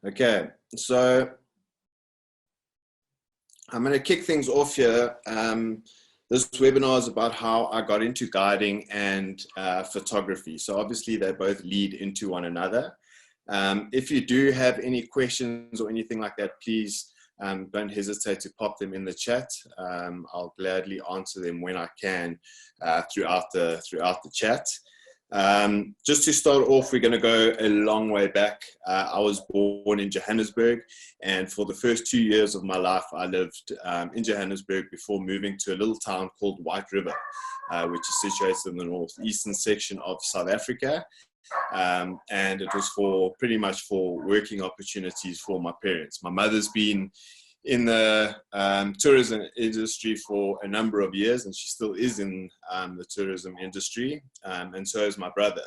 Okay, so I'm going to kick things off here. This webinar is about how I got into guiding and photography. So obviously they both lead into one another. If you do have any questions or anything like that, please don't hesitate to pop them in the chat. I'll gladly answer them when I can throughout the chat. Just to start off, we're going to go a long way back. I was born in Johannesburg, and for the first 2 years of my life, I lived in Johannesburg before moving to a little town called White River, which is situated in the northeastern section of South Africa. And it was pretty much for working opportunities for my parents. My mother's been in the tourism industry for a number of years, and she still is in the tourism industry, and so is my brother.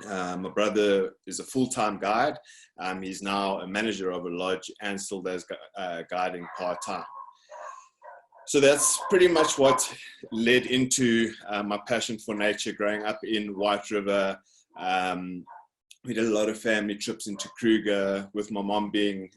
My brother is a full-time guide. He's now a manager of a lodge and still does guiding part-time. So that's pretty much what led into my passion for nature growing up in White River. We did a lot of family trips into Kruger. With my mom being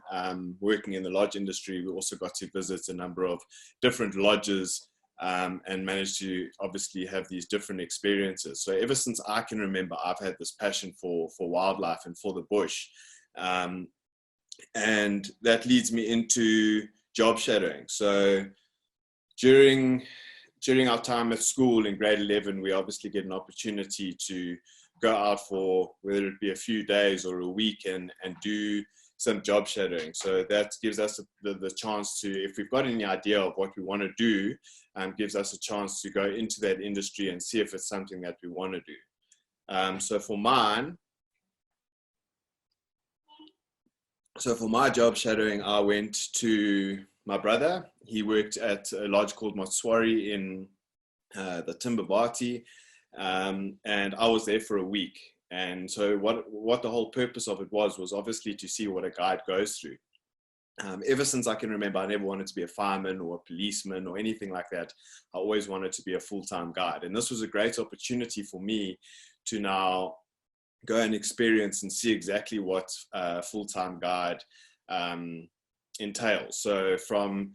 working in the lodge industry, we also got to visit a number of different lodges and managed to obviously have these different experiences. So ever since I can remember, I've had this passion for wildlife and for the bush. And that leads me into job shadowing. So during our time at school in grade 11, we obviously get an opportunity to go out for whether it be a few days or a week and do some job shadowing. So that gives us the chance to, if we've got any idea of what we want to do, gives us a chance to go into that industry and see if it's something that we want to do. So for my job shadowing, I went to my brother. He worked at a lodge called Motswari in the Timbabati. And I was there for a week. And so what the whole purpose of it was obviously to see what a guide goes through. Ever since I can remember, I never wanted to be a fireman or a policeman or anything like that. I always wanted to be a full-time guide. And this was a great opportunity for me to now go and experience and see exactly what a full-time guide entails. So from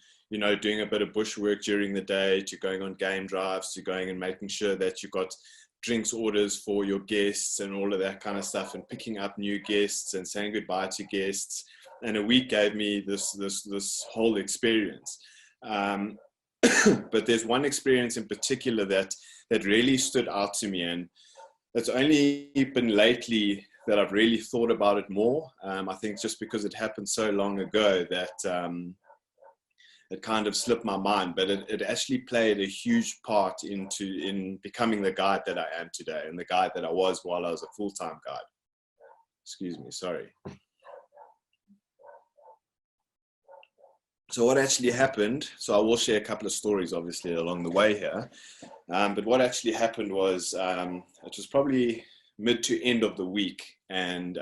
doing a bit of bush work during the day, to going on game drives, to going and making sure that you got drinks orders for your guests and all of that kind of stuff, and picking up new guests and saying goodbye to guests. And a week gave me this whole experience. But there's one experience in particular that really stood out to me, and it's only been lately that I've really thought about it more. I think just because it happened so long ago that it kind of slipped my mind, but it actually played a huge part in becoming the guide that I am today, and the guide that I was while I was a full-time guide. Excuse me, sorry. So what actually happened, so I will share a couple of stories obviously along the way here, but what actually happened was it was probably mid to end of the week, and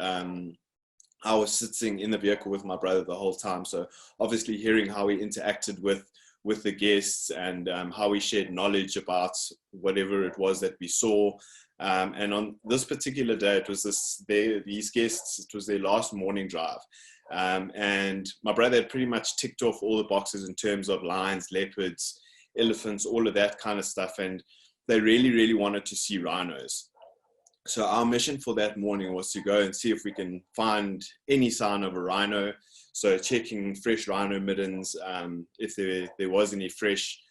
I was sitting in the vehicle with my brother the whole time. So obviously hearing how he interacted with the guests and how he shared knowledge about whatever it was that we saw. And on this particular day, it was these guests, it was their last morning drive. And my brother had pretty much ticked off all the boxes in terms of lions, leopards, elephants, all of that kind of stuff. And they really, really wanted to see rhinos. So our mission for that morning was to go and see if we can find any sign of a rhino. So checking fresh rhino middens, if there was any fresh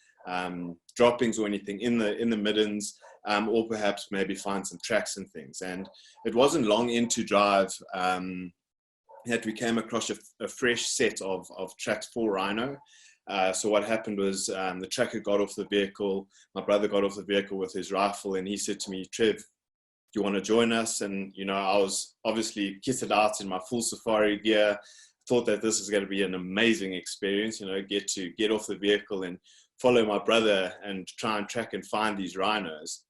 droppings or anything in the middens, or perhaps maybe find some tracks and things. And it wasn't long into drive that we came across a fresh set of tracks for rhino. So what happened was the tracker got off the vehicle. My brother got off the vehicle with his rifle, and he said to me, "Trev, do you want to join us?" And I was obviously kitted out in my full safari gear, thought that this is going to be an amazing experience, get off the vehicle and follow my brother and try and track and find these rhinos.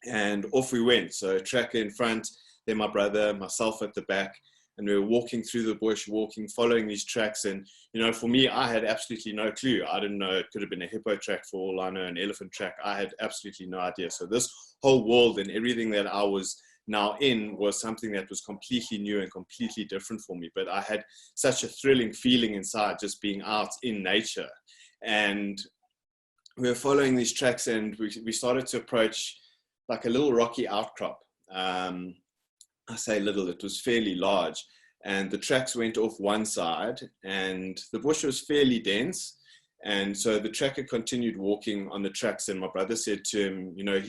And off we went. So tracker in front, then my brother, myself at the back, and we were walking through the bush, following these tracks. And for me, I had absolutely no clue. I didn't know it could have been a hippo track, for all I know, an elephant track. I had absolutely no idea. So this whole world and everything that I was now in was something that was completely new and completely different for me. But I had such a thrilling feeling inside just being out in nature. And we were following these tracks, and we started to approach like a little rocky outcrop. I say little, it was fairly large. And the tracks went off one side, and the bush was fairly dense. And so the tracker continued walking on the tracks, and my brother said to him, you know,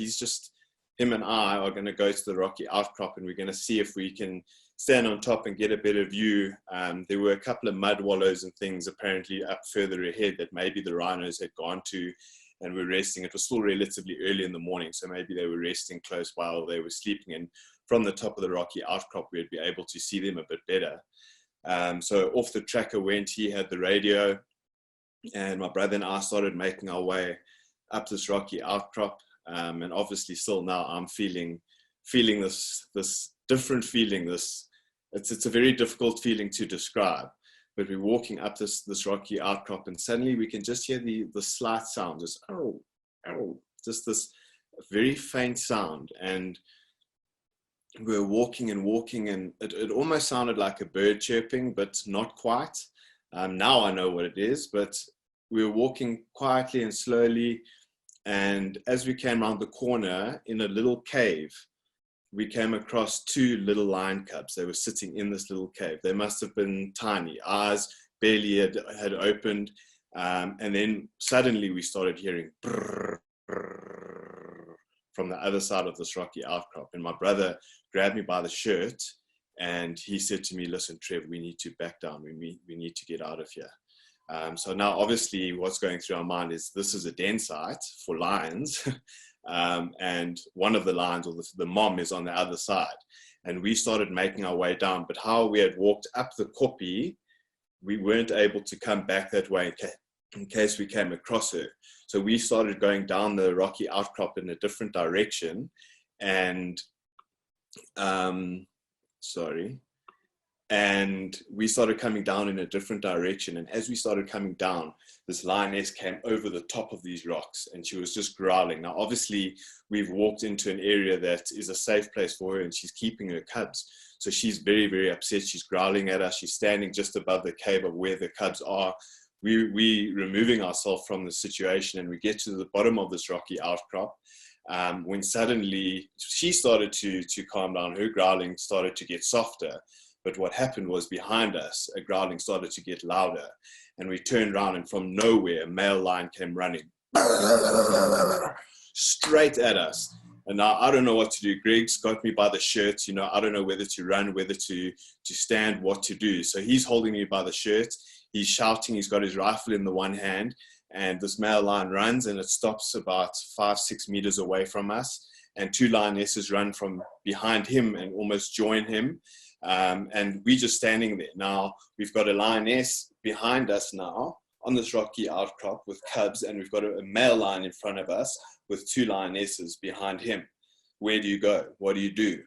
him and I are going to go to the rocky outcrop, and we're going to see if we can stand on top and get a better view. There were a couple of mud wallows and things apparently up further ahead that maybe the rhinos had gone to and were resting. It was still relatively early in the morning, so maybe they were resting close while they were sleeping. And from the top of the rocky outcrop, we'd be able to see them a bit better. So off the tracker went, he had the radio, and my brother and I started making our way up this rocky outcrop. And obviously still now I'm feeling this different feeling. It's a very difficult feeling to describe, but we're walking up this rocky outcrop, and suddenly we can just hear the slight sound, just oh, just this very faint sound. And we were walking, and it almost sounded like a bird chirping, but not quite. Now I know what it is, but we were walking quietly and slowly. And as we came around the corner in a little cave, we came across two little lion cubs. They were sitting in this little cave. They must have been tiny. Eyes barely had opened. And then suddenly we started hearing brrr, brrr, from the other side of this rocky outcrop. And my brother grabbed me by the shirt, and he said to me, listen, Trev, we need to back down. We need to get out of here. So now obviously what's going through our mind is this is a den site for lions. And one of the lions, or the mom, is on the other side. And we started making our way down. But how we had walked up the koppie, we weren't able to come back that way in case we came across her. So we started going down the rocky outcrop in a different direction. And and we started coming down in a different direction. And as we started coming down, this lioness came over the top of these rocks, and she was just growling. Now, obviously, we've walked into an area that is a safe place for her, and she's keeping her cubs. So she's very, very upset. She's growling at us. She's standing just above the cave of where the cubs are. We removing ourselves from the situation, and we get to the bottom of this rocky outcrop. When suddenly she started to calm down, her growling started to get softer. But what happened was, behind us, a growling started to get louder. And we turned around, and from nowhere, a male lion came running straight at us. And now I don't know what to do. Greg's got me by the shirt. You know, I don't know whether to run, whether to stand, what to do. So he's holding me by the shirt. He's shouting. He's got his rifle in the one hand. And this male lion runs, and it stops about 5-6 meters away from us. And two lionesses run from behind him and almost join him. And we're just standing there. Now, we've got a lioness behind us now on this rocky outcrop with cubs, and we've got a male lion in front of us with two lionesses behind him. Where do you go? What do you do?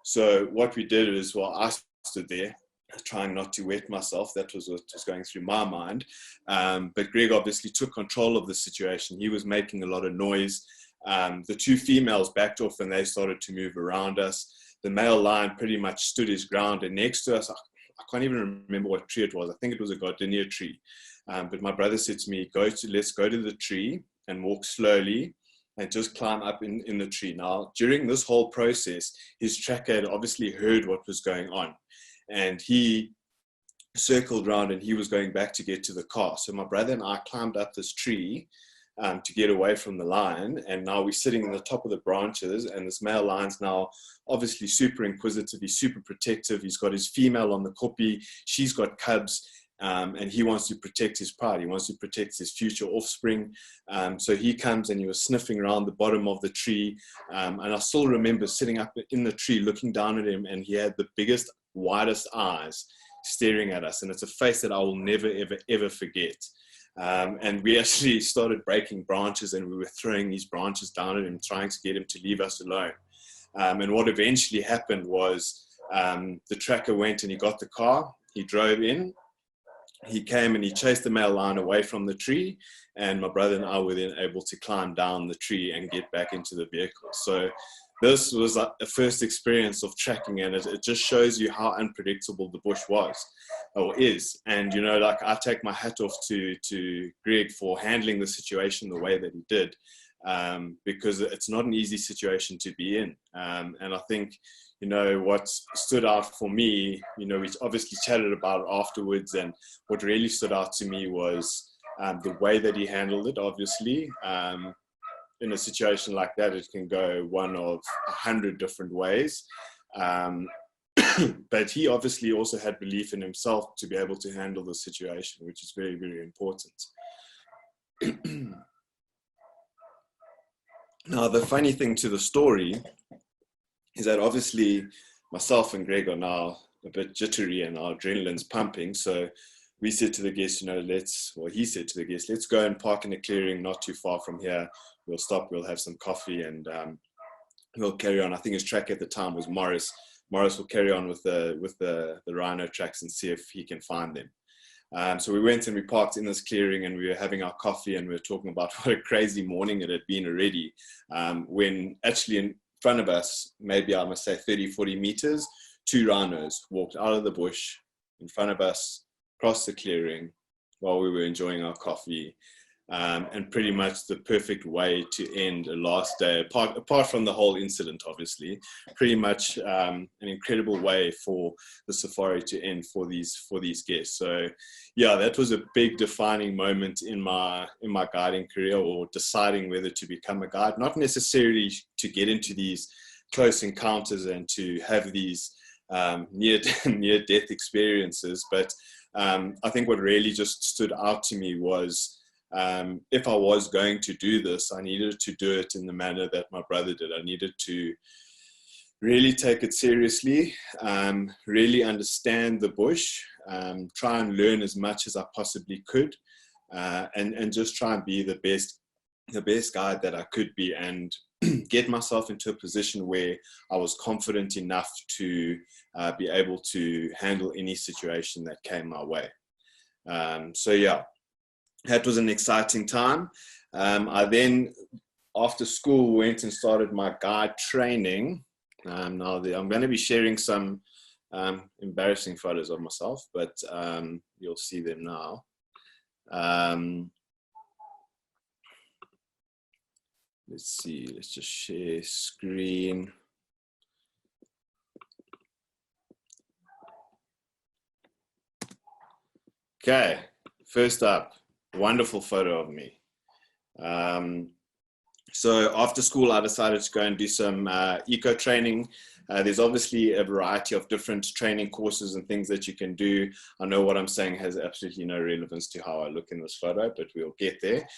So what we did is, well, I stood there trying not to wet myself. That was what was going through my mind. But Greg obviously took control of the situation. He was making a lot of noise. The two females backed off, and they started to move around us. The male lion pretty much stood his ground, and next to us, I can't even remember what tree it was. I think it was a gardenia tree. But my brother said to me, let's go to the tree and walk slowly and just climb up in the tree. Now, during this whole process, his tracker had obviously heard what was going on, and he circled around, and he was going back to get to the car. So my brother and I climbed up this tree to get away from the lion, and now we're sitting on the top of the branches, and this male lion's now obviously super inquisitive. He's super protective. He's got his female on the koppie. She's got cubs, and he wants to protect his pride. He wants to protect his future offspring. So he comes, and he was sniffing around the bottom of the tree, and I still remember sitting up in the tree looking down at him, and he had the biggest, widest eyes staring at us, and it's a face that I will never, ever, ever forget. And we actually started breaking branches, and we were throwing these branches down at him, trying to get him to leave us alone. And what eventually happened was the tracker went, and he got the car. He drove in. He came, and he chased the male lion away from the tree. And my brother and I were then able to climb down the tree and get back into the vehicle. So this was a first experience of tracking, and it just shows you how unpredictable the bush was or is. And, you know, like, I take my hat off to Greg for handling the situation the way that he did, because it's not an easy situation to be in. And I think, you know, what stood out for me, you know, we obviously chatted about it afterwards, and what really stood out to me was the way that he handled it. Obviously, in a situation like that, it can go one of 100 different ways. But he obviously also had belief in himself to be able to handle the situation, which is very, very important. Now, the funny thing to the story is that obviously myself and Greg are now a bit jittery and our adrenaline's pumping. So we said to the guests, you know, he said to the guests, let's go and park in a clearing not too far from here. We'll stop, we'll have some coffee, and we'll carry on. I think his track at the time was Morris. Morris will carry on with the rhino tracks and see if he can find them. So we went and we parked in this clearing, and we were having our coffee, and we were talking about what a crazy morning it had been already, when actually in front of us, maybe I must say 30, 40 meters, 2 rhinos walked out of the bush in front of us, across the clearing, while we were enjoying our coffee. And pretty much the perfect way to end a last day, apart from the whole incident, obviously, pretty much an incredible way for the safari to end for these guests. So yeah, that was a big defining moment in my guiding career, or deciding whether to become a guide, not necessarily to get into these close encounters and to have these near-death experiences. But I think what really just stood out to me was, if I was going to do this, I needed to do it in the manner that my brother did. I needed to really take it seriously, really understand the bush, try and learn as much as I possibly could, and just try and be the best guide that I could be, and get myself into a position where I was confident enough to be able to handle any situation that came my way. So yeah, that was an exciting time. I then, after school, went and started my guide training. Now I'm going to be sharing some embarrassing photos of myself, but you'll see them now. Let's see, let's just share screen. Okay, first up, wonderful photo of me. So after school, I decided to go and do some eco training. There's obviously a variety of different training courses and things that you can do. I know what I'm saying has absolutely no relevance to how I look in this photo, but we'll get there.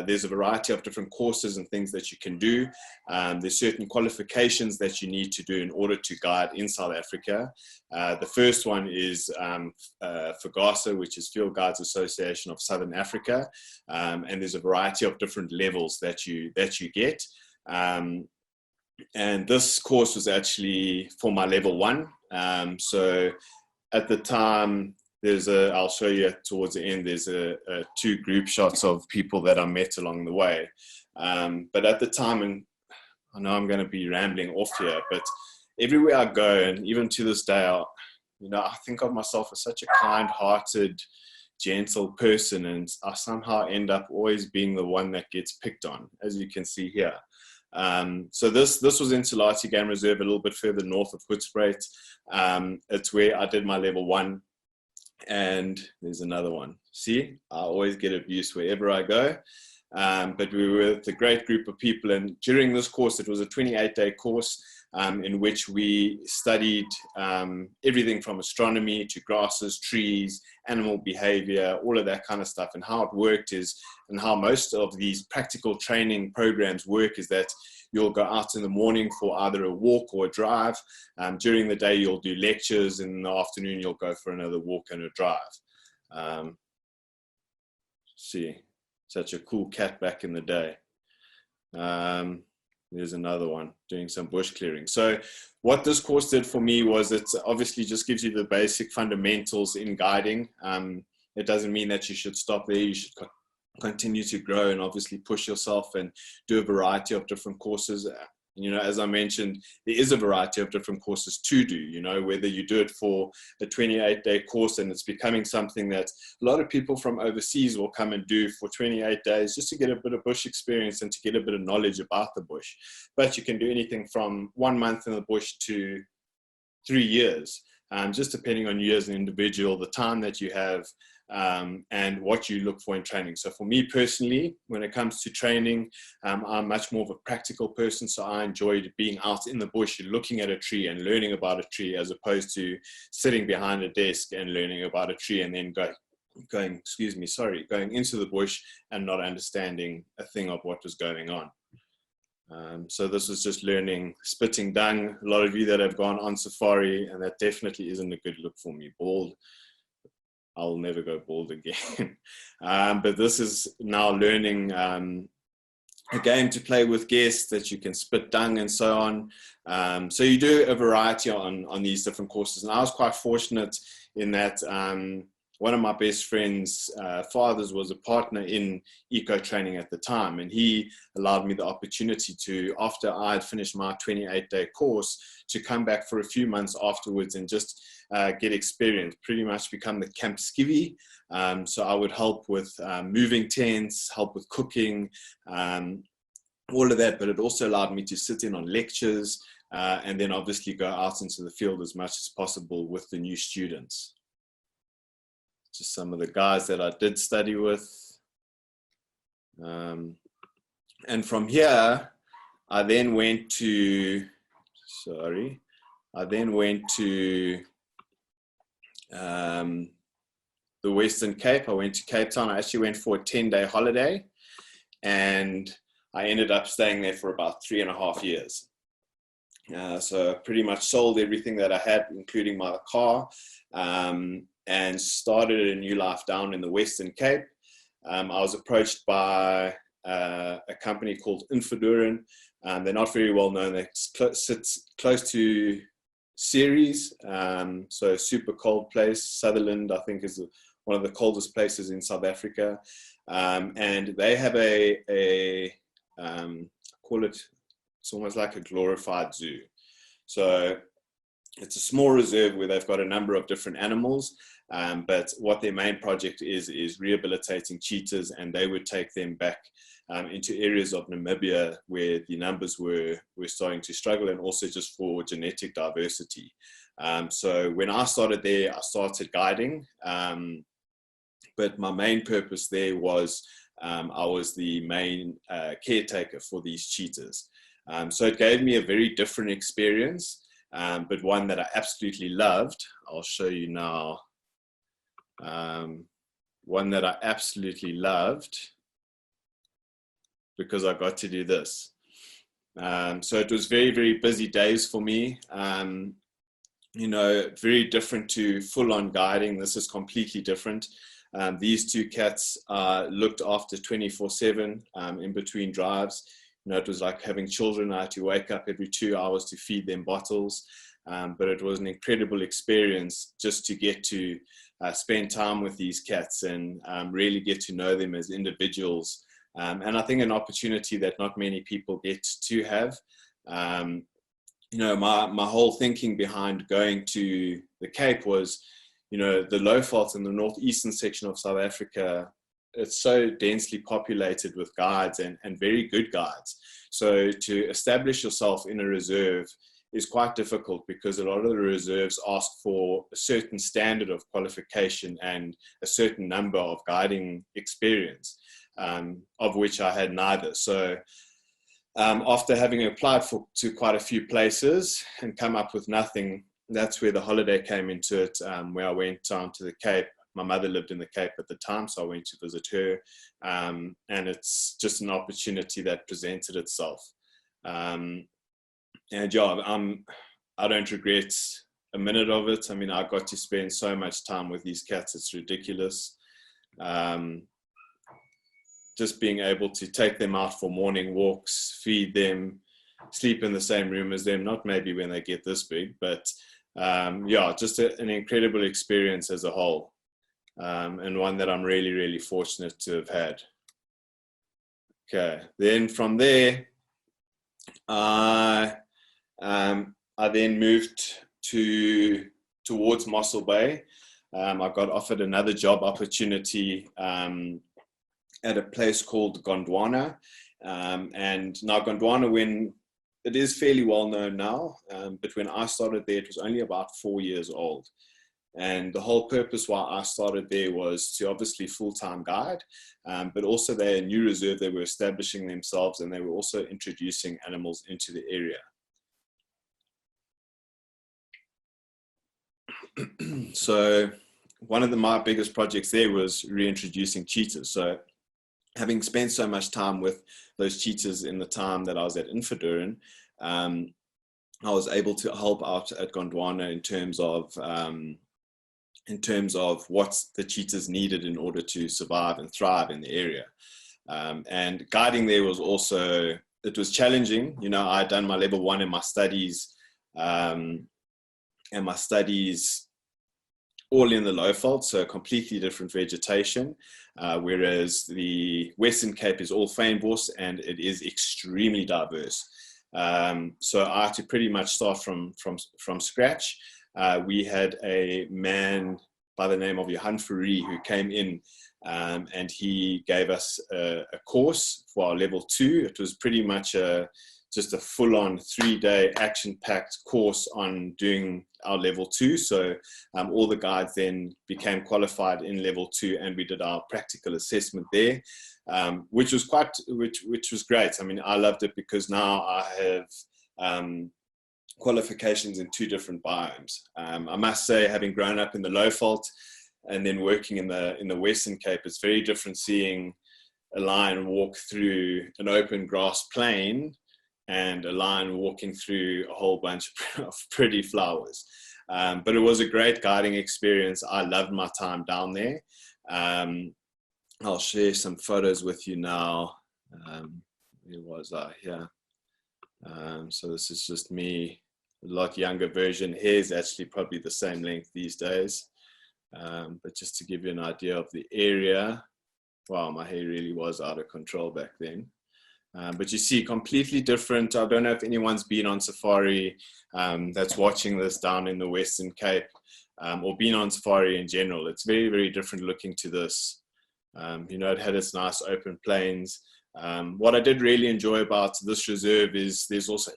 There's a variety of different courses and things that you can do. There's certain qualifications that you need to do in order to guide in South Africa. The first one is FGASA, which is Field Guides Association of Southern Africa. And there's a variety of different levels that you get. And this course was actually for my level 1. So at the time, I'll show you towards the end, there's 2 group shots of people that I met along the way. But at the time, and I know I'm going to be rambling off here, but everywhere I go, and even to this day, I think of myself as such a kind-hearted, gentle person, and I somehow end up always being the one that gets picked on, as you can see here. So this was in Salati Game Reserve, a little bit further north of Hoedspruit. It's where I did my level 1. And there's another one. See, I always get abuse wherever I go. But we were with a great group of people, and during this course, it was a 28-day course in which we studied everything from astronomy to grasses, trees, animal behavior, all of that kind of stuff. And how it worked is, and how most of these practical training programs work, is that you'll go out in the morning for either a walk or a drive. During the day, you'll do lectures. In the afternoon, you'll go for another walk and a drive. See, such a cool cat back in the day. There's another one doing some bush clearing. So what this course did for me was, it obviously just gives you the basic fundamentals in guiding. It doesn't mean that you should stop there. You should continue to grow and obviously push yourself and do a variety of different courses. You know, as I mentioned, there is a variety of different courses to do, you know, whether you do it for a 28-day course, and it's becoming something that a lot of people from overseas will come and do for 28 days just to get a bit of bush experience and to get a bit of knowledge about the bush. But you can do anything from 1 month in the bush to 3 years, just depending on you as an individual, the time that you have, and what you look for in training. So for me personally, when it comes to training, I'm much more of a practical person. So I enjoyed being out in the bush and looking at a tree and learning about a tree, as opposed to sitting behind a desk and learning about a tree and then going into the bush and not understanding a thing of what was going on. So this was just learning spitting dung. A lot of you that have gone on safari, and that definitely isn't a good look for me. Bald, I'll never go bald again. But this is now learning a game to play with guests, that you can spit dung and so on. So you do a variety on these different courses. And I was quite fortunate in that one of my best friends' fathers was a partner in eco training at the time, and he allowed me the opportunity to, after I had finished my 28-day course, to come back for a few months afterwards and just get experience, pretty much become the camp skivvy. So I would help with moving tents, help with cooking, all of that, but it also allowed me to sit in on lectures and then obviously go out into the field as much as possible with the new students. Just some of the guys that I did study with. And from here, I then went to the Western Cape. I went to Cape Town. I actually went for a 10-day holiday, and I ended up staying there for about 3.5 years. So I pretty much sold everything that I had, including my car, and started a new life down in the Western Cape. I was approached by a company called Infoduren. They're not very well known. They sit close to Ceres, so super cold place. Sutherland, I think, is one of the coldest places in South Africa. And they have it's almost like a glorified zoo. So it's a small reserve where they've got a number of different animals, but what their main project is rehabilitating cheetahs, and they would take them back into areas of Namibia where the numbers were starting to struggle, and also just for genetic diversity. So when I started there, I started guiding, but my main purpose there was I was the main caretaker for these cheetahs. So it gave me a very different experience, but one that I absolutely loved. I'll show you now. One that I absolutely loved because I got to do this. So it was very, very busy days for me. You know, very different to full-on guiding. This is completely different. These two cats looked after 24/7 in between drives. You know, it was like having children. I had to wake up every 2 hours to feed them bottles. But it was an incredible experience just to get to spend time with these cats and really get to know them as individuals. And I think an opportunity that not many people get to have. You know, my whole thinking behind going to the Cape was, you know, the Lowveld in the northeastern section of South Africa, it's so densely populated with guides and very good guides. So to establish yourself in a reserve is quite difficult because a lot of the reserves ask for a certain standard of qualification and a certain number of guiding experience, of which I had neither. So after having applied to quite a few places and come up with nothing, that's where the holiday came into it, where I went down to the Cape. My mother lived in the Cape at the time, so I went to visit her, and it's just an opportunity that presented itself. And yeah, I don't regret a minute of it. I mean, I got to spend so much time with these cats, it's ridiculous. Just being able to take them out for morning walks, feed them, sleep in the same room as them, not maybe when they get this big, but yeah, just an incredible experience as a whole, and one that I'm really, really fortunate to have had. Okay, then from there, I then moved towards Mossel Bay. I got offered another job opportunity at a place called Gondwana. And now Gondwana, when it is fairly well known now, but when I started there, it was only about 4 years old. And the whole purpose why I started there was to obviously full-time guide, but also they're a new reserve. They were establishing themselves, and they were also introducing animals into the area. So one of my biggest projects there was reintroducing cheetahs. So having spent so much time with those cheetahs in the time that I was at Infadurin, I was able to help out at Gondwana in terms of what the cheetahs needed in order to survive and thrive in the area. And guiding there was also, it was challenging. You know, I had done my level 1 in my studies, and my studies all in the Lowveld, so completely different vegetation, whereas the Western Cape is all fynbos and it is extremely diverse. So I had to pretty much start from scratch. We had a man by the name of Johan Fourie who came in, and he gave us a course for our level 2. It was pretty much just a full-on 3-day action-packed course on doing our level 2. So all the guides then became qualified in level 2, and we did our practical assessment there, which was great. I mean, I loved it because now I have qualifications in 2 different biomes. I must say, having grown up in the Lowveld and then working in the Western Cape, it's very different seeing a lion walk through an open grass plain and a lion walking through a whole bunch of pretty flowers. But it was a great guiding experience. I loved my time down there. I'll share some photos with you now. Where was I? Here. So this is just me, a lot younger version. Hair is actually probably the same length these days. But just to give you an idea of the area, wow, my hair really was out of control back then. But you see, completely different. I don't know if anyone's been on safari that's watching this down in the Western Cape, or been on safari in general. It's very, very different looking to this. You know, it had its nice open plains. What I did really enjoy about this reserve is there's also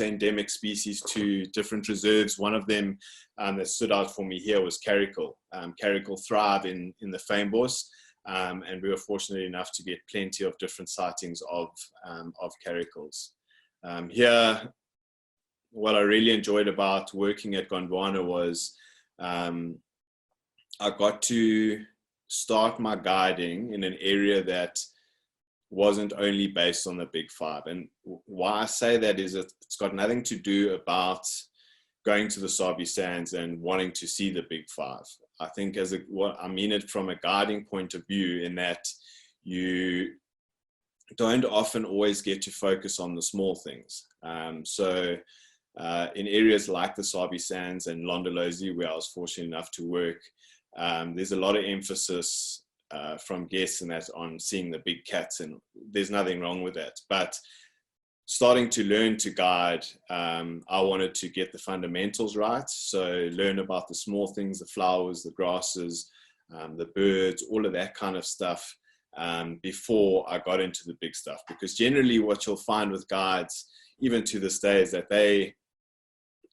endemic species to different reserves. One of them that stood out for me here was caracal. Caracal thrive in the fynbos. And we were fortunate enough to get plenty of different sightings of caracals. Here, what I really enjoyed about working at Gondwana was I got to start my guiding in an area that wasn't only based on the Big Five. And why I say that is it's got nothing to do about going to the Sabi Sands and wanting to see the Big Five. I think I mean it from a guiding point of view, in that you don't often always get to focus on the small things. So in areas like the Sabi Sands and Londolozi, where I was fortunate enough to work, there's a lot of emphasis from guests and that on seeing the big cats, and there's nothing wrong with that. But starting to learn to guide, I wanted to get the fundamentals right. So learn about the small things, the flowers, the grasses, the birds, all of that kind of stuff, before I got into the big stuff. Because generally what you'll find with guides, even to this day, is that they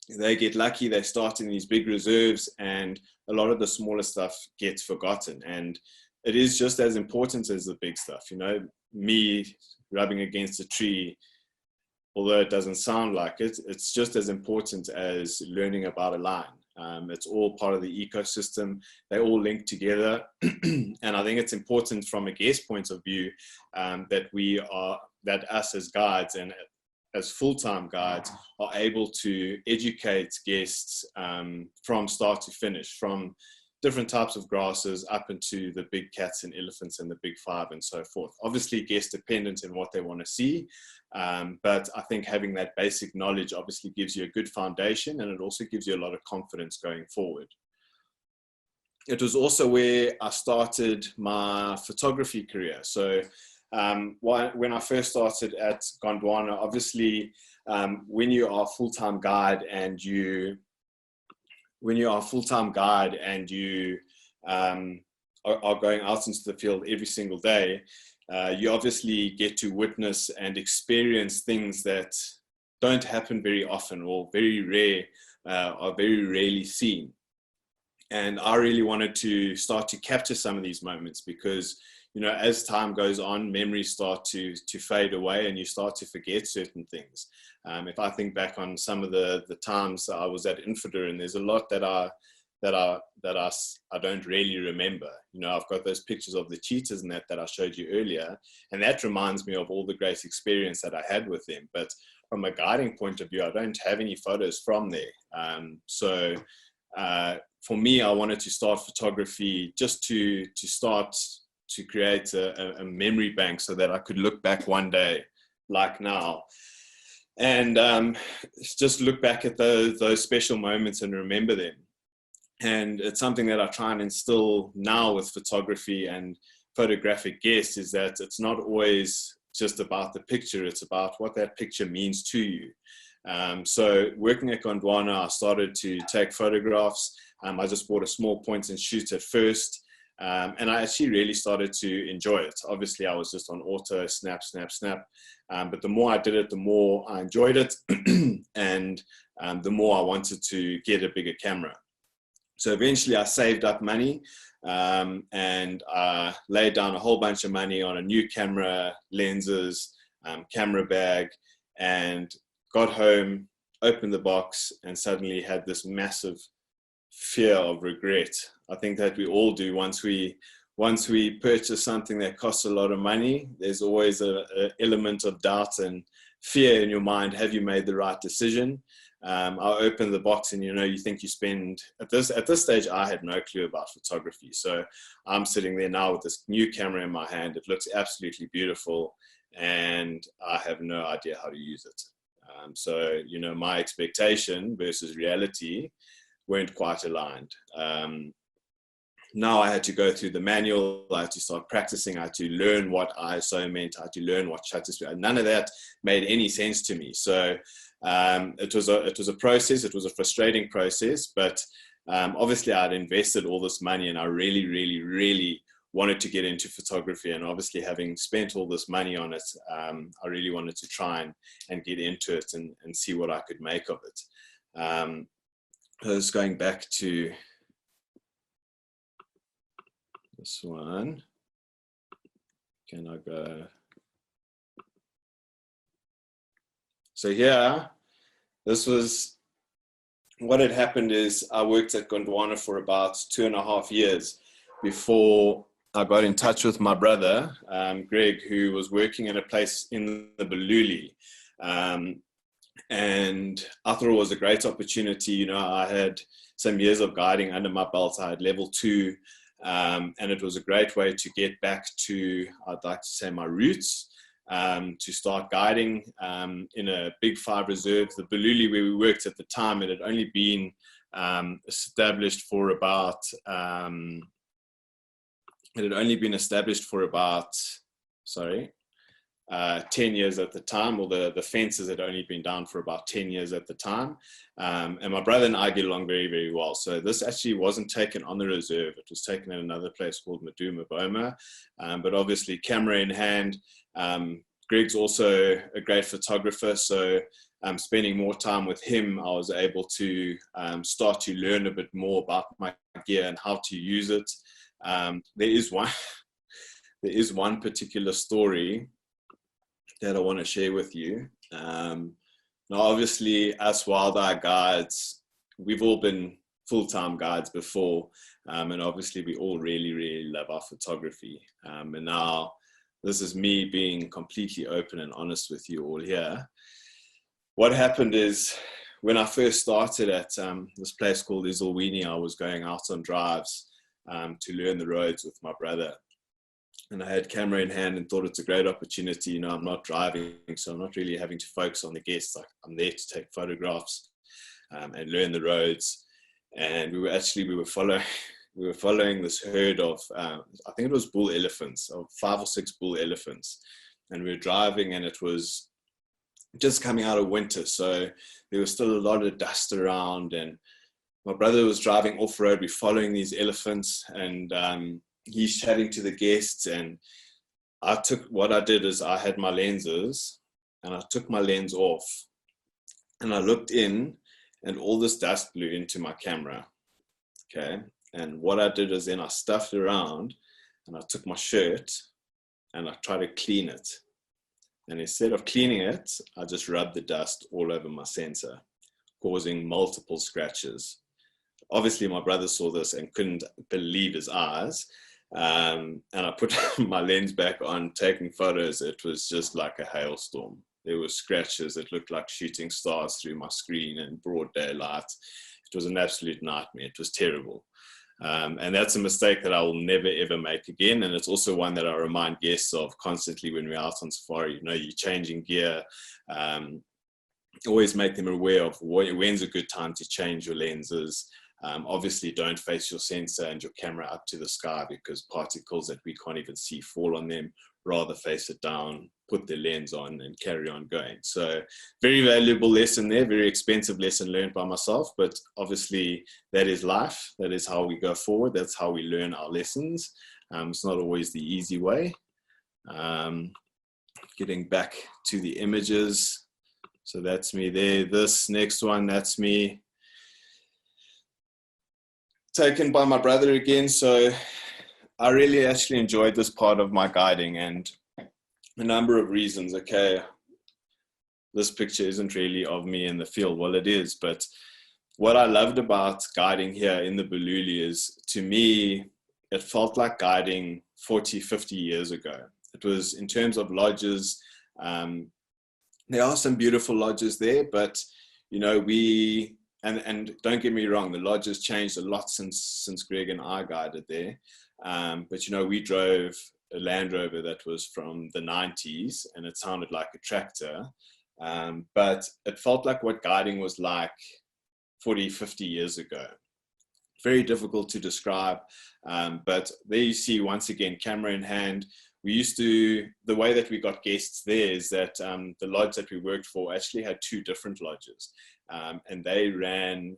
get lucky, they start in these big reserves, and a lot of the smaller stuff gets forgotten. And it is just as important as the big stuff. You know, me rubbing against a tree, although it doesn't sound like it, it's just as important as learning about a lion. It's all part of the ecosystem. They all link together. And I think it's important from a guest point of view, that us as guides and as full-time guides are able to educate guests from start to finish, from different types of grasses up into the big cats and elephants and the Big Five and so forth. Obviously guest dependent in what they want to see, but I think having that basic knowledge obviously gives you a good foundation, and it also gives you a lot of confidence going forward. It was also where I started my photography career. So when I first started at Gondwana, obviously, when you are a full-time guide and you are going out into the field every single day, you obviously get to witness and experience things that don't happen very often, or very rare, are very rarely seen. And I really wanted to start to capture some of these moments, because, you know, as time goes on, memories start to fade away and you start to forget certain things. If I think back on some of the times I was at Infidor, and there's a lot that I don't really remember. You know, I've got those pictures of the cheetahs and that I showed you earlier, and that reminds me of all the great experience that I had with them. But from a guiding point of view, I don't have any photos from there. So for me, I wanted to start photography just to start to create a memory bank, so that I could look back one day, like now, and just look back at those special moments and remember them. And it's something that I try and instill now with photography and photographic guests, is that it's not always just about the picture, it's about what that picture means to you. So working at Gondwana, I started to take photographs. I just bought a small point and shoot at first. And I actually really started to enjoy it. Obviously, I was just on auto, snap, snap, snap. But the more I did it, the more I enjoyed it. And the more I wanted to get a bigger camera. So eventually I saved up money, and I laid down a whole bunch of money on a new camera, lenses, camera bag, and got home, opened the box, and suddenly had this massive fear of regret. I think that we all do. Once we purchase something that costs a lot of money, there's always an element of doubt and fear in your mind. Have you made the right decision? I opened the box, and you think you spend, at this stage, I had no clue about photography. So I'm sitting there now with this new camera in my hand. It looks absolutely beautiful, and I have no idea how to use it. So my expectation versus reality weren't quite aligned. Now I had to go through the manual. I had to start practicing. I had to learn what ISO meant. I had to learn what shutter speed. None of that made any sense to me. So it was a process. It was a frustrating process, but obviously I'd invested all this money, and I really, really, really wanted to get into photography. And obviously, having spent all this money on it, I really wanted to try and get into it and see what I could make of it. I was going back to this one. Can I go? So here, this was what had happened. Is I worked at Gondwana for about 2.5 years before I got in touch with my brother, Greg, who was working in a place in the Baluli. And I thought it was a great opportunity. I had some years of guiding under my belt. I had level 2. And it was a great way to get back to, I'd like to say, my roots, to start guiding in a Big 5 reserve. The Baluli, where we worked at the time, it had only been established for about 10 years at the time, or the fences had only been down for about 10 years at the time. And my brother and I get along very, very well. So this actually wasn't taken on the reserve. It was taken at another place called Maduma Boma. But obviously, camera in hand. Greg's also a great photographer. So spending more time with him, I was able to start to learn a bit more about my gear and how to use it. There is one particular story that I want to share with you. Now, obviously, us Wild Eye guides, we've all been full-time guides before, and obviously we all really, really love our photography. And now this is me being completely open and honest with you all here. What happened is, when I first started at this place called Izolwini, I was going out on drives to learn the roads with my brother. And I had camera in hand and thought it's a great opportunity. I'm not driving, so I'm not really having to focus on the guests. I'm there to take photographs and learn the roads. And we were following we were following this herd of, I think it was bull elephants, of 5 or 6 bull elephants. And we were driving, and it was just coming out of winter. So there was still a lot of dust around, and my brother was driving off-road. We're following these elephants, and he's chatting to the guests. And what I did is I had my lenses, and I took my lens off, and I looked in, and all this dust blew into my camera. Okay. And what I did is then I stuffed around, and I took my shirt and I tried to clean it. And instead of cleaning it, I just rubbed the dust all over my sensor, causing multiple scratches. Obviously, my brother saw this and couldn't believe his eyes. And I put my lens back on, taking photos. It was just like a hailstorm. There were scratches that looked like shooting stars through my screen in broad daylight. It was an absolute nightmare. It was terrible. And that's a mistake that I will never, ever make again. And it's also one that I remind guests of constantly when we're out on safari. You know, you're changing gear. Always make them aware of when's a good time to change your lenses. Obviously, don't face your sensor and your camera up to the sky, because particles that we can't even see fall on them. Rather face it down, put the lens on, and carry on going. So very valuable lesson there, very expensive lesson learned by myself, but obviously that is life. That is how we go forward. That's how we learn our lessons. It's not always the easy way. Getting back to the images. So that's me there. This next one, that's me. Taken by my brother again. So I really actually enjoyed this part of my guiding, and a number of reasons. Okay, this picture isn't really of me in the field. Well, it is, but what I loved about guiding here in the Bululi is, to me, it felt like guiding 40, 50 years ago. It was, in terms of lodges, there are some beautiful lodges there, but, you know, and don't get me wrong, the lodge has changed a lot since Greg and I guided there. But, you know, we drove a Land Rover that was from the 90s, and it sounded like a tractor. But it felt like what guiding was like 40, 50 years ago. Very difficult to describe. But there you see, once again, camera in hand. The way that we got guests there is that the lodge that we worked for actually had 2 different lodges. And they ran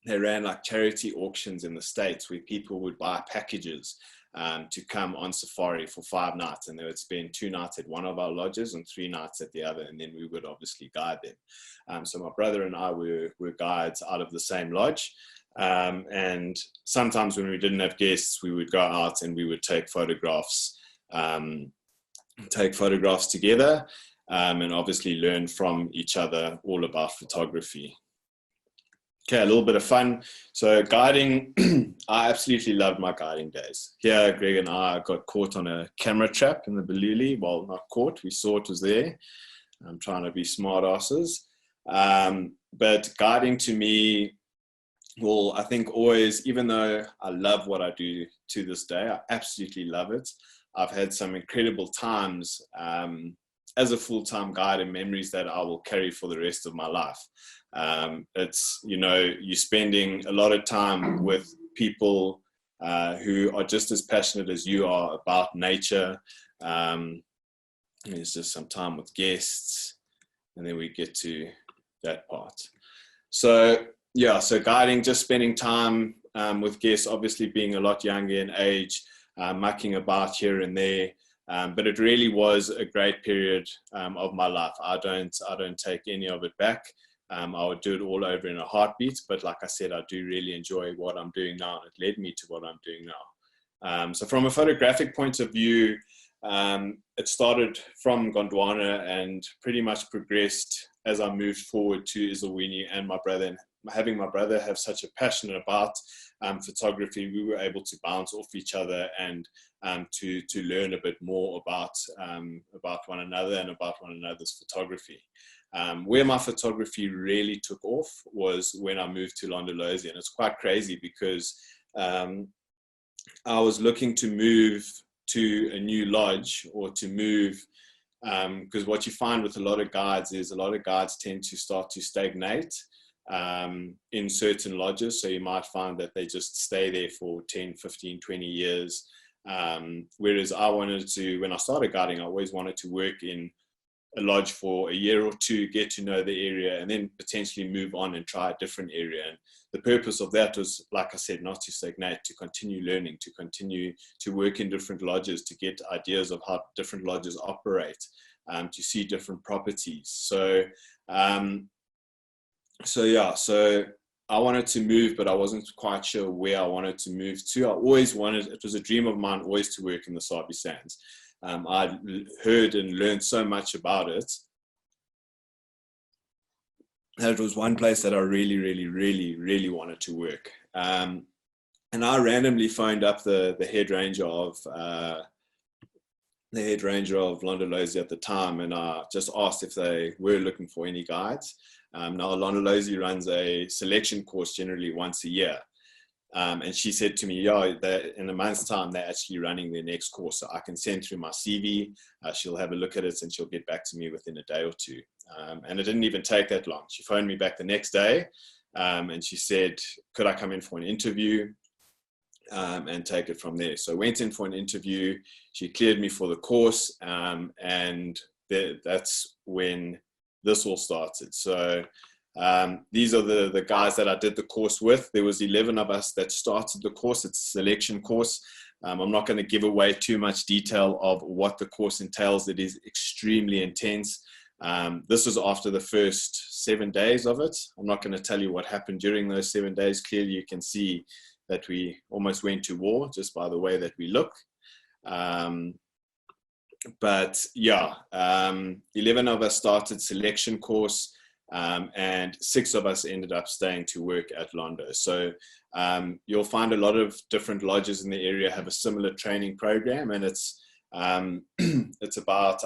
like charity auctions in the States, where people would buy packages to come on safari for 5 nights, and they would spend 2 nights at one of our lodges and 3 nights at the other, and then we would obviously guide them. So my brother and I were guides out of the same lodge. And sometimes when we didn't have guests, we would go out and we would take photographs together, and obviously learn from each other all about photography. Okay, a little bit of fun. So guiding, I absolutely loved my guiding days. Here, Greg and I got caught on a camera trap in the Bululi. Well, not caught, we saw it was there. I'm trying to be smart asses. But guiding to me, well, I think always, even though I love what I do to this day, I absolutely love it. I've had some incredible times as a full-time guide, and memories that I will carry for the rest of my life. It's, you know, you're spending a lot of time with people who are just as passionate as you are about nature. There's just some time with guests, and then we get to that part. So yeah, so guiding, just spending time with guests, obviously being a lot younger in age, mucking about here and there. But it really was a great period of my life. I don't take any of it back. I would do it all over in a heartbeat. But like I said, I do really enjoy what I'm doing now. It led me to what I'm doing now. So from a photographic point of view, it started from Gondwana and pretty much progressed as I moved forward to Ezulwini, and my brother. And having my brother have such a passion about photography, we were able to bounce off each other and to learn a bit more about one another and about one another's photography. Where my photography really took off was when I moved to Londolozi, and it's quite crazy because I was looking to move to a new lodge, or to move, because what you find with a lot of guides is a lot of guides tend to start to stagnate. in certain lodges. So you might find that they just stay there for 10, 15, 20 years. Whereas I wanted to, when I started guiding, I always wanted to work in a lodge for a year or two, get to know the area, and then potentially move on and try a different area. And the purpose of that was, like I said, not to stagnate, to continue learning, to continue to work in different lodges, to get ideas of how different lodges operate, to see different properties. So I wanted to move, but I wasn't quite sure where I wanted to move to. I always wanted, it was a dream of mine always to work in the Sabi Sands. I'd heard and learned so much about it that it was one place that I really, really, really, really wanted to work. And I randomly phoned up the head ranger of Londolozi at the time, and I just asked if they were looking for any guides. Now Londolozi runs a selection course generally once a year. And she said to me, yeah, in a month's time, they're actually running their next course. So I can send through my CV, she'll have a look at it, and she'll get back to me within a day or two. And it didn't even take that long. She phoned me back the next day, and she said, could I come in for an interview and take it from there? So I went in for an interview. She cleared me for the course, and that's when this all started. So these are the guys that I did the course with. There was 11 of us that started the course. It's a selection course. I'm not going to give away too much detail of what the course entails. It is extremely intense. This was after the first 7 days of it. I'm not going to tell you what happened during those 7 days. Clearly you can see that we almost went to war just by the way that we look. But yeah, 11 of us started selection course. And 6 of us ended up staying to work at Londo. So you'll find a lot of different lodges in the area have a similar training program, and it's about,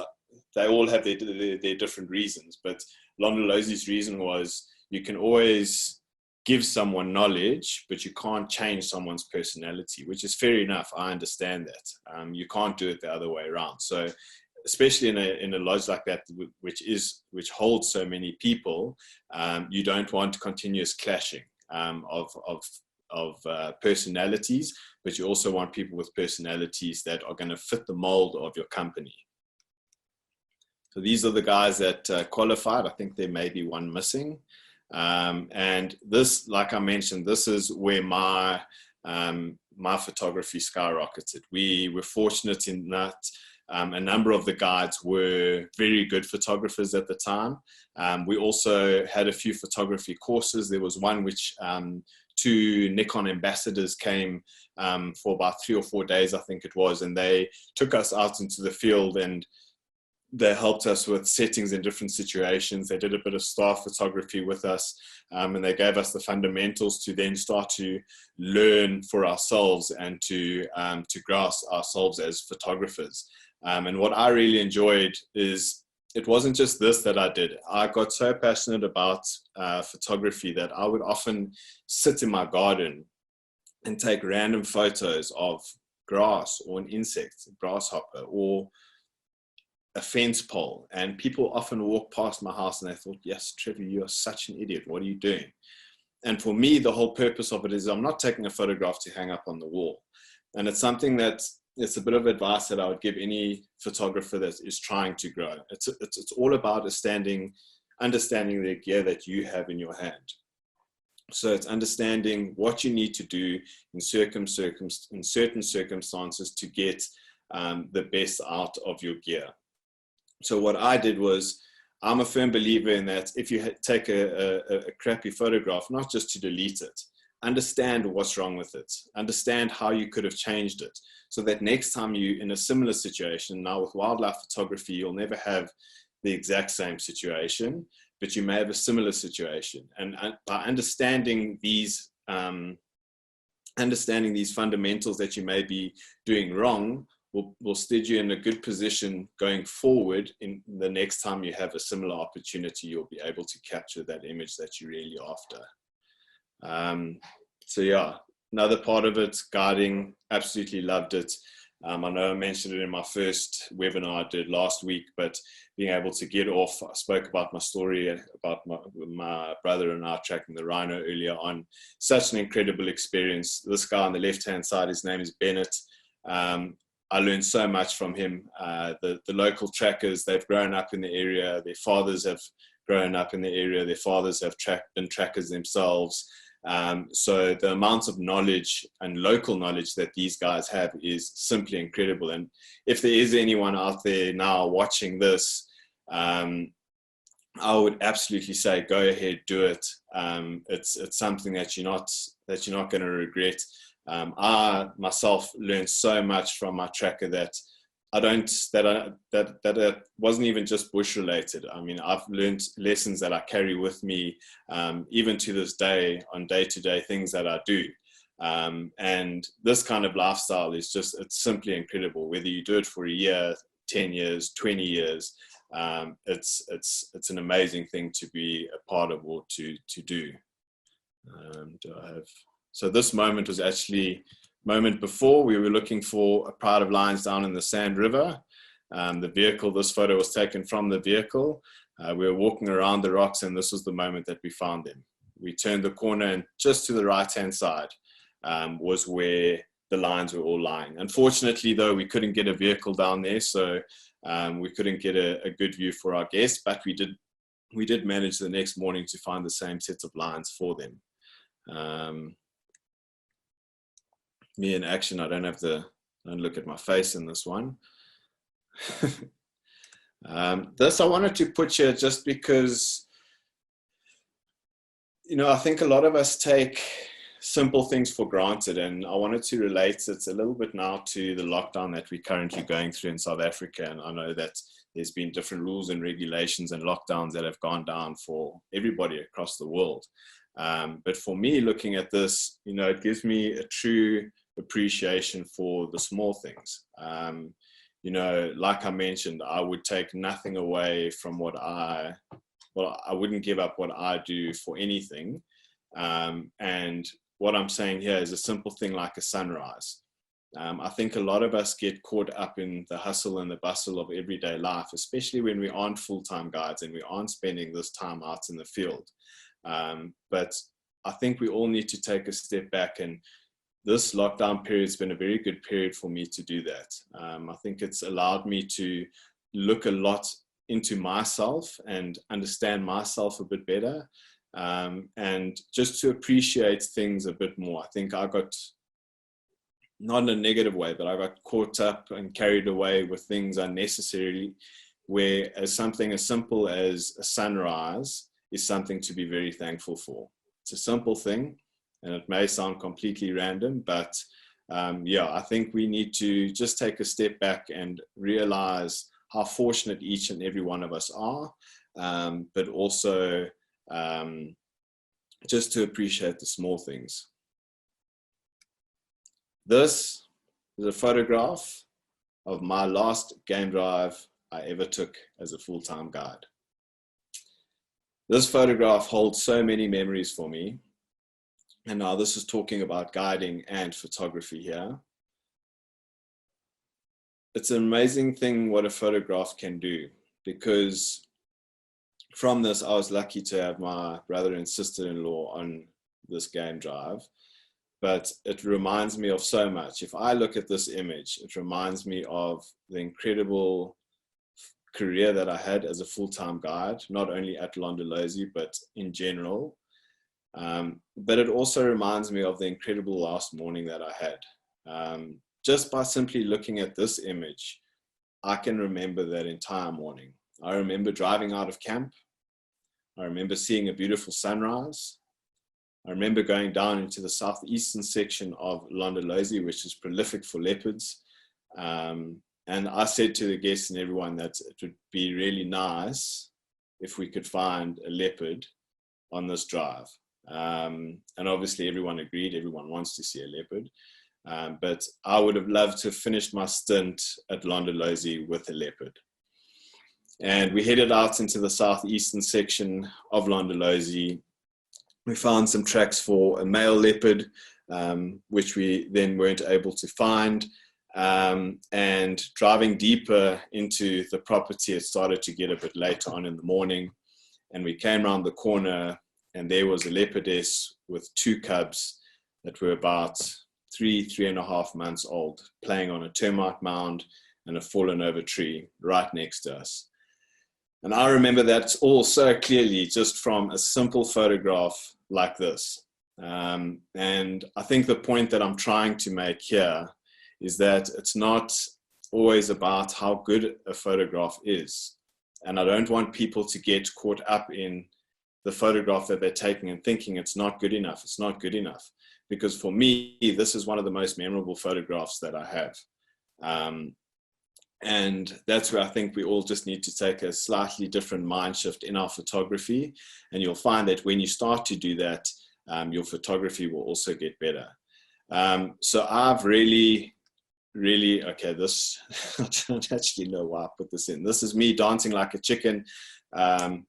they all have their different reasons. But Londolozi's reason was you can always give someone knowledge, but you can't change someone's personality, which is fair enough. I understand that. You can't do it the other way around. So especially in a lodge like that, which holds so many people, you don't want continuous clashing of personalities, but you also want people with personalities that are going to fit the mold of your company. So these are the guys that qualified. I think there may be one missing. And this, like I mentioned, this is where my photography skyrocketed. We were fortunate in that a number of the guides were very good photographers at the time. We also had a few photography courses. There was one which 2 Nikon ambassadors came for about 3 or 4 days, I think it was, and they took us out into the field and they helped us with settings in different situations. They did a bit of staff photography with us, and they gave us the fundamentals to then start to learn for ourselves and to grasp ourselves as photographers. And what I really enjoyed is it wasn't just this that I did. I got so passionate about photography that I would often sit in my garden and take random photos of grass or an insect, a grasshopper, or a fence pole. And people often walk past my house and they thought, yes, Trevor, you are such an idiot. What are you doing? And for me, the whole purpose of it is I'm not taking a photograph to hang up on the wall. And it's something that it's a bit of advice that I would give any photographer that is trying to grow. It's all about understanding the gear that you have in your hand. So it's understanding what you need to do in certain circumstances to get the best out of your gear. So what I did was, I'm a firm believer in that if you take a crappy photograph, not just to delete it, understand what's wrong with it, understand how you could have changed it, so that next time you're in a similar situation. Now with wildlife photography, you'll never have the exact same situation, but you may have a similar situation. And by understanding these fundamentals that you may be doing wrong, will steer you in a good position going forward. In the next time you have a similar opportunity, you'll be able to capture that image that you're really after. So yeah, another part of it, guiding, absolutely loved it. I know I mentioned it in my first webinar I did last week, but being able to get off, I spoke about my story about my brother and I tracking the rhino earlier on. Such an incredible experience. This guy on the left-hand side, his name is Bennett. I learned so much from him. The local trackers, they've grown up in the area. Their fathers have grown up in the area. Their fathers have been trackers themselves. So the amount of knowledge and local knowledge that these guys have is simply incredible. And if there is anyone out there now watching this, I would absolutely say go ahead, do it. It's something that you're not going to regret. I myself learned so much from my tracker that that wasn't even just bush related. I mean, I've learned lessons that I carry with me, even to this day, on day-to-day things that I do. And this kind of lifestyle is it's simply incredible. Whether you do it for a year, 10 years, 20 years, it's an amazing thing to be a part of or to do. So this moment was actually moment before. We were looking for a pride of lions down in the Sand River. The vehicle, this photo was taken from the vehicle. We were walking around the rocks, and this was the moment that we found them. We turned the corner, and just to the right-hand side was where the lions were all lying. Unfortunately, though, we couldn't get a vehicle down there, so we couldn't get a good view for our guests, but we did manage the next morning to find the same set of lions for them. Me in action, I don't look at my face in this one. This I wanted to put here just because, I think a lot of us take simple things for granted, and I wanted to relate it a little bit now to the lockdown that we're currently going through in South Africa. And I know that there's been different rules and regulations and lockdowns that have gone down for everybody across the world. But for me, looking at this, it gives me a true appreciation for the small things. Like I mentioned, I would take nothing away from I wouldn't give up what I do for anything. And what I'm saying here is a simple thing like a sunrise. I think a lot of us get caught up in the hustle and the bustle of everyday life, especially when we aren't full-time guides and we aren't spending this time out in the field. But I think we all need to take a step back, and this lockdown period has been a very good period for me to do that. I think it's allowed me to look a lot into myself and understand myself a bit better, and just to appreciate things a bit more. I think I got, not in a negative way, but I got caught up and carried away with things unnecessarily, whereas something as simple as a sunrise is something to be very thankful for. It's a simple thing, and it may sound completely random, but I think we need to just take a step back and realize how fortunate each and every one of us are, but also just to appreciate the small things. This is a photograph of my last game drive I ever took as a full-time guide. This photograph holds so many memories for me. And now this is talking about guiding and photography here. It's an amazing thing what a photograph can do, because from this, I was lucky to have my brother and sister-in-law on this game drive, but it reminds me of so much. If I look at this image, it reminds me of the incredible career that I had as a full-time guide, not only at Londolozi, but in general. But it also reminds me of the incredible last morning that I had. Just by simply looking at this image, I can remember that entire morning. I remember driving out of camp. I remember seeing a beautiful sunrise. I remember going down into the southeastern section of Londolozi, which is prolific for leopards. And I said to the guests and everyone that it would be really nice if we could find a leopard on this drive. And obviously everyone agreed, everyone wants to see a leopard. But I would have loved to have finished my stint at Londolozi with a leopard. And we headed out into the southeastern section of Londolozi. We found some tracks for a male leopard, which we then weren't able to find. And driving deeper into the property, it started to get a bit later on in the morning. And we came around the corner, and there was a leopardess with 2 cubs that were about 3.5 months old, playing on a termite mound and a fallen over tree right next to us. And I remember that all so clearly, just from a simple photograph like this. And I think the point that I'm trying to make here is that it's not always about how good a photograph is. And I don't want people to get caught up in the photograph that they're taking and thinking it's not good enough. It's not good enough. Because for me, this is one of the most memorable photographs that I have. And that's where I think we all just need to take a slightly different mind shift in our photography. And you'll find that when you start to do that, your photography will also get better. So I've really, okay, this, I don't actually know why I put this in. This is me dancing like a chicken.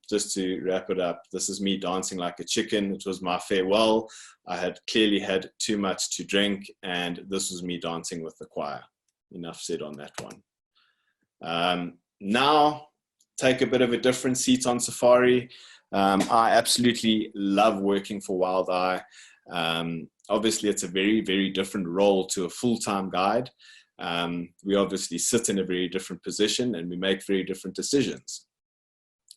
Just to wrap it up, this is me dancing like a chicken. It was my farewell. I had clearly had too much to drink, and this was me dancing with the choir. Enough said on that one. Now, take a bit of a different seat on safari. I absolutely love working for Wild Eye. Obviously, it's a very, very different role to a full-time guide. We obviously sit in a very different position, and we make very different decisions.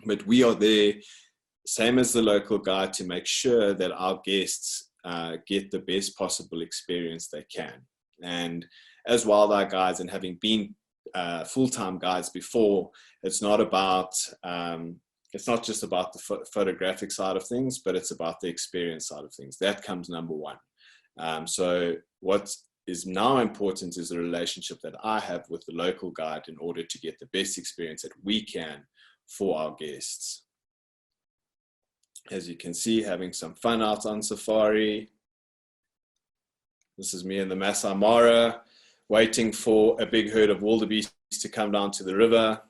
But we are there, same as the local guide, to make sure that our guests get the best possible experience they can. And as Wild Eye guides, and having been full-time guides before, it's not just about the photographic side of things, but it's about the experience side of things. That comes number one. So what is now important is the relationship that I have with the local guide in order to get the best experience that we can for our guests. As you can see, having some fun out on safari. This is me in the Masai Mara, waiting for a big herd of wildebeest to come down to the river.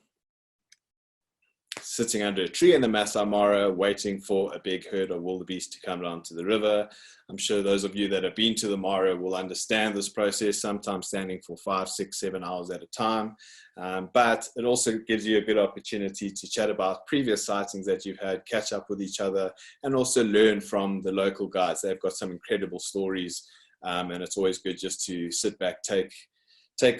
Sitting under a tree in the Masai Mara, waiting for a big herd of wildebeest to come down to the river. I'm sure those of you that have been to the Mara will understand this process, sometimes standing for 5, 6, 7 hours at a time. But it also gives you a good opportunity to chat about previous sightings that you've had, catch up with each other, and also learn from the local guides. They've got some incredible stories, and it's always good just to sit back, take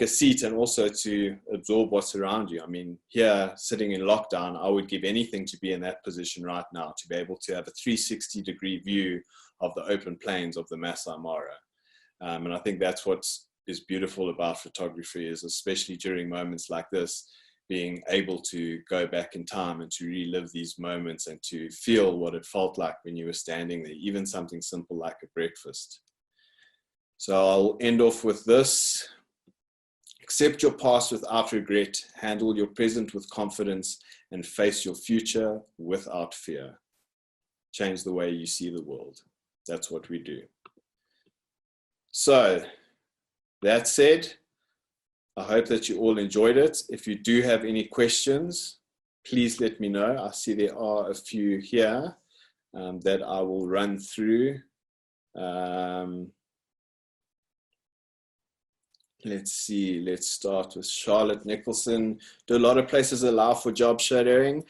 a seat, and also to absorb what's around you. I mean, here, sitting in lockdown, I would give anything to be in that position right now, to be able to have a 360-degree view of the open plains of the Masai Mara. And I think that's what is beautiful about photography, is especially during moments like this, being able to go back in time and to relive these moments and to feel what it felt like when you were standing there, even something simple like a breakfast. So I'll end off with this. Accept your past without regret, handle your present with confidence, and face your future without fear. Change the way you see the world. That's what we do. So, that said, I hope that you all enjoyed it. If you do have any questions, please let me know. I see there are a few here that I will run through. Let's see, let's start with Charlotte Nicholson. Do a lot of places allow for job shadowing?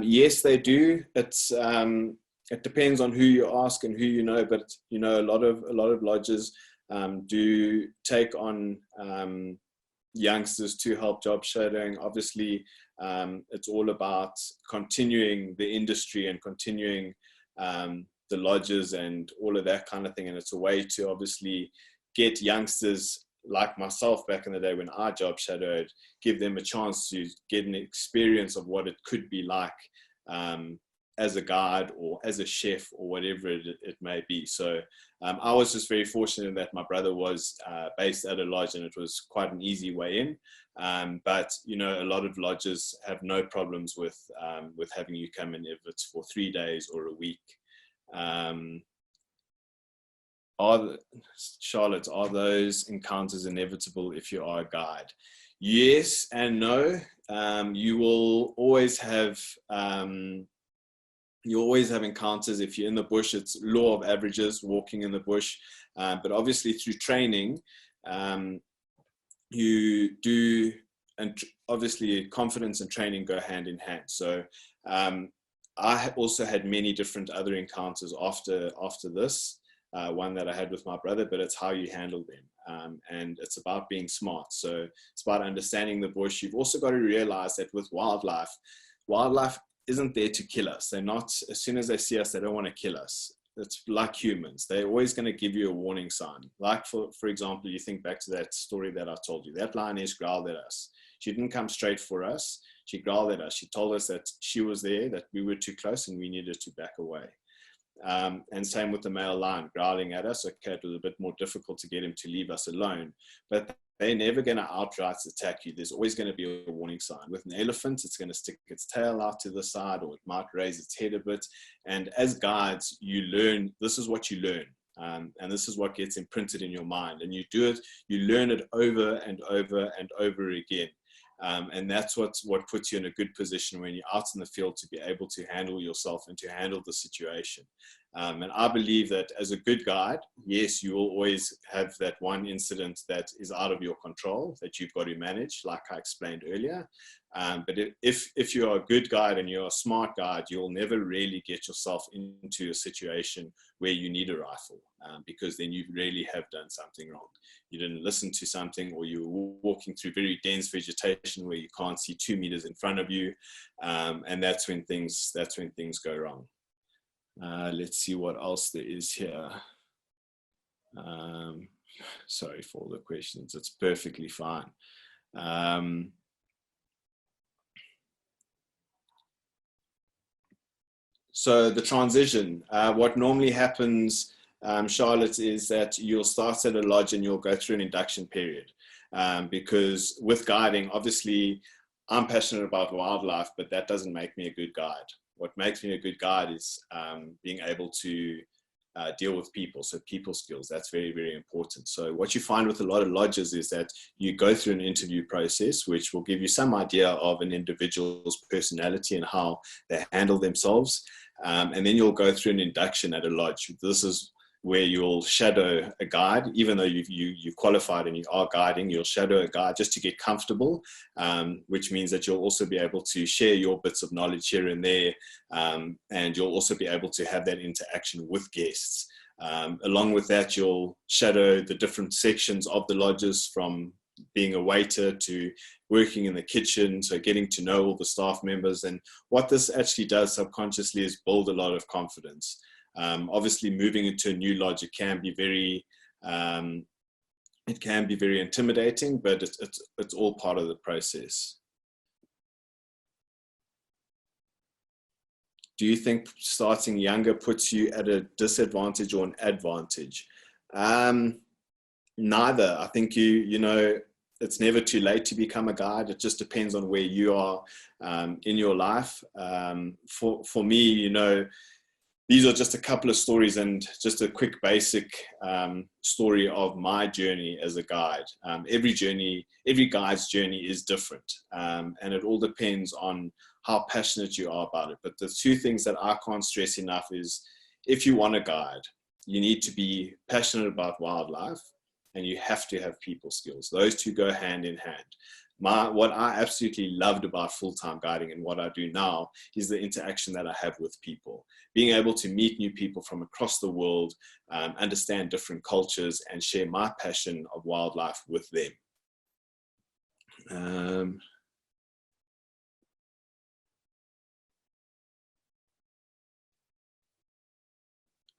Yes, they do. It depends on who you ask and who you know, but you know, a lot of lodges do take on youngsters to help job shadowing. Obviously, it's all about continuing the industry and continuing the lodges and all of that kind of thing. And it's a way to obviously get youngsters like myself back in the day when I job shadowed, give them a chance to get an experience of what it could be like as a guide or as a chef or whatever it may be. So I was just very fortunate that my brother was based at a lodge, and it was quite an easy way in. But you know, a lot of lodges have no problems with having you come in if it's for 3 days or a week. Charlotte, are those encounters inevitable if you are a guide? Yes and no. You will always have encounters. If you're in the bush, it's law of averages, walking in the bush. But obviously through training, you do, and obviously confidence and training go hand in hand. So I also had many different other encounters after this, one that I had with my brother, but it's how you handle them. And it's about being smart. So it's about understanding the bush. You've also got to realize that with wildlife isn't there to kill us. They're not, as soon as they see us, they don't want to kill us. It's like humans. They're always going to give you a warning sign. Like, for example, you think back to that story that I told you. That lioness growled at us. She didn't come straight for us. She growled at us. She told us that she was there, that we were too close and we needed to back away. And same with the male lion growling at us. Okay, it was a bit more difficult to get him to leave us alone. But they're never going to outright attack you. There's always going to be a warning sign. With an elephant, it's going to stick its tail out to the side, or it might raise its head a bit. And as guides, you learn, this is what you learn. And this is what gets imprinted in your mind. And you do it, you learn it over and over and over again. And that's what puts you in a good position when you're out in the field to be able to handle yourself and to handle the situation. And I believe that as a good guide, yes, you will always have that one incident that is out of your control that you've got to manage, like I explained earlier. But if you're a good guide and you're a smart guide, you'll never really get yourself into a situation where you need a rifle, because then you really have done something wrong. You didn't listen to something, or you were walking through very dense vegetation where you can't see 2 meters in front of you, and that's when things go wrong. Let's see what else there is here. Sorry for all the questions. It's perfectly fine. So the transition, what normally happens, Charlotte, is that you'll start at a lodge and you'll go through an induction period. Because with guiding, obviously, I'm passionate about wildlife, but that doesn't make me a good guide. What makes me a good guide is being able to deal with people. So people skills, that's very, very important. So what you find with a lot of lodges is that you go through an interview process, which will give you some idea of an individual's personality and how they handle themselves. And then you'll go through an induction at a lodge. This is where you'll shadow a guide. Even though you've qualified and you are guiding, you'll shadow a guide just to get comfortable, which means that you'll also be able to share your bits of knowledge here and there, and you'll also be able to have that interaction with guests. Along with that, you'll shadow the different sections of the lodges, from being a waiter to working in the kitchen, so getting to know all the staff members. And what this actually does subconsciously is build a lot of confidence. Obviously, moving into a new lodge, it can be very intimidating, but it's all part of the process. Do you think starting younger puts you at a disadvantage or an advantage? Neither. I think it's never too late to become a guide. It just depends on where you are in your life. For me, these are just a couple of stories and just a quick basic story of my journey as a guide. Every guide's journey is different, and it all depends on how passionate you are about it. But the two things that I can't stress enough is, if you want to guide, you need to be passionate about wildlife, and you have to have people skills. Those two go hand in hand. What I absolutely loved about full-time guiding and what I do now is the interaction that I have with people. Being able to meet new people from across the world, understand different cultures, and share my passion of wildlife with them.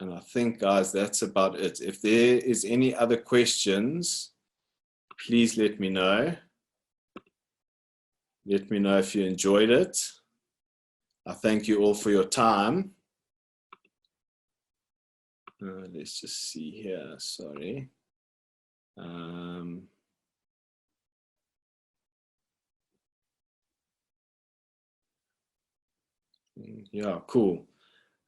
And I think, guys, that's about it. If there is any other questions, please let me know. Let me know if you enjoyed it. I thank you all for your time. Let's just see here, sorry. Yeah, cool.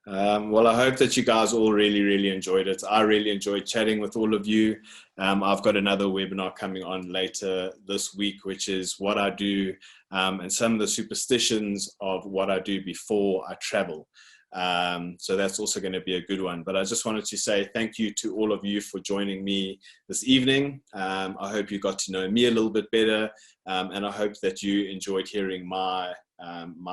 Well, I hope that you guys all really, really enjoyed it. I really enjoyed chatting with all of you. I've got another webinar coming on later this week, which is what I do and some of the superstitions of what I do before I travel. So that's also going to be a good one. But I just wanted to say thank you to all of you for joining me this evening. I hope you got to know me a little bit better, and I hope that you enjoyed hearing my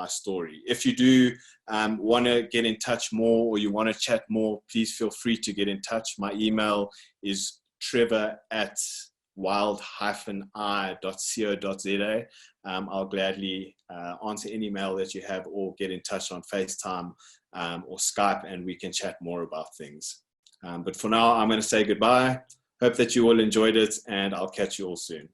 story. If you do want to get in touch more, or you want to chat more, please feel free to get in touch. My email is trevor@wild-i.co.za. I'll gladly answer any mail that you have, or get in touch on FaceTime or Skype, and we can chat more about things. But for now, I'm going to say goodbye. Hope that you all enjoyed it, and I'll catch you all soon.